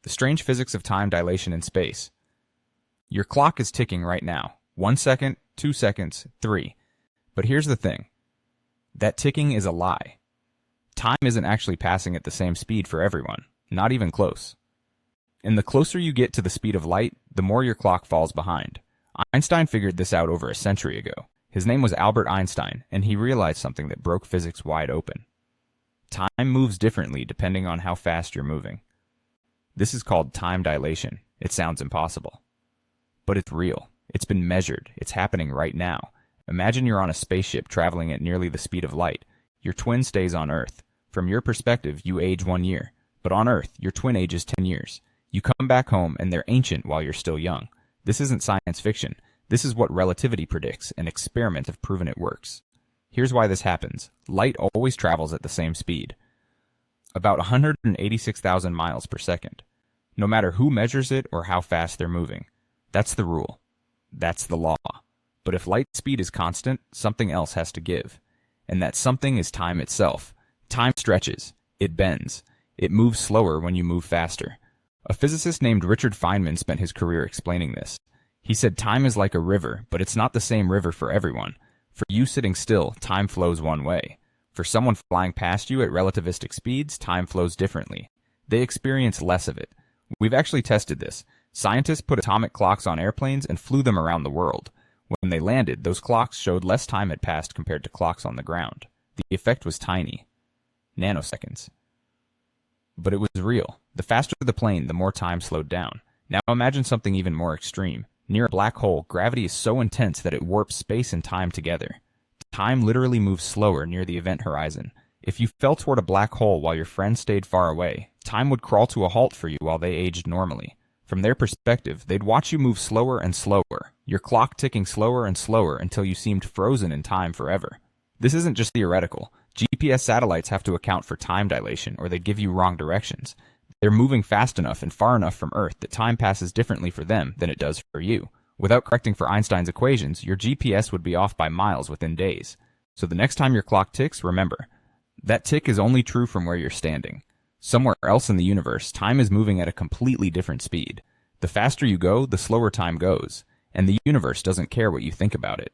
The strange physics of time dilation in space. Your clock is ticking right now. 1 second, 2 seconds, 3. But here's the thing. That ticking is a lie. Time isn't actually passing at the same speed for everyone, not even close. And the closer you get to the speed of light, the more your clock falls behind. Einstein figured this out over a century ago. His name was Albert Einstein, and he realized something that broke physics wide open. Time moves differently depending on how fast you're moving. This is called time dilation. It sounds impossible. But it's real. It's been measured. It's happening right now. Imagine you're on a spaceship traveling at nearly the speed of light. Your twin stays on Earth. From your perspective, you age 1 year. But on Earth, your twin ages 10 years. You come back home and they're ancient while you're still young. This isn't science fiction. This is what relativity predicts, and experiments have proven it works. Here's why this happens. Light always travels at the same speed. About 186,000 miles per second. No matter who measures it or how fast they're moving. That's the rule. That's the law. But if light speed is constant, something else has to give. And that something is time itself. Time stretches. It bends. It moves slower when you move faster. A physicist named Richard Feynman spent his career explaining this. He said time is like a river, but it's not the same river for everyone. For you sitting still, time flows one way. For someone flying past you at relativistic speeds, time flows differently. They experience less of it. We've actually tested this. Scientists put atomic clocks on airplanes and flew them around the world. When they landed, those clocks showed less time had passed compared to clocks on the ground. The effect was tiny. Nanoseconds. But it was real. The faster the plane, the more time slowed down. Now imagine something even more extreme. Near a black hole, gravity is so intense that it warps space and time together. Time literally moves slower near the event horizon. If you fell toward a black hole while your friend stayed far away, time would crawl to a halt for you while they aged normally. From their perspective, they'd watch you move slower and slower, your clock ticking slower and slower until you seemed frozen in time forever. This isn't just theoretical. GPS satellites have to account for time dilation or they'd give you wrong directions. They're moving fast enough and far enough from Earth that time passes differently for them than it does for you. Without correcting for Einstein's equations, your GPS would be off by miles within days. So the next time your clock ticks, remember, that tick is only true from where you're standing. Somewhere else in the universe, time is moving at a completely different speed. The faster you go, the slower time goes. And the universe doesn't care what you think about it.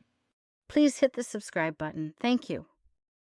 Please hit the subscribe button. Thank you.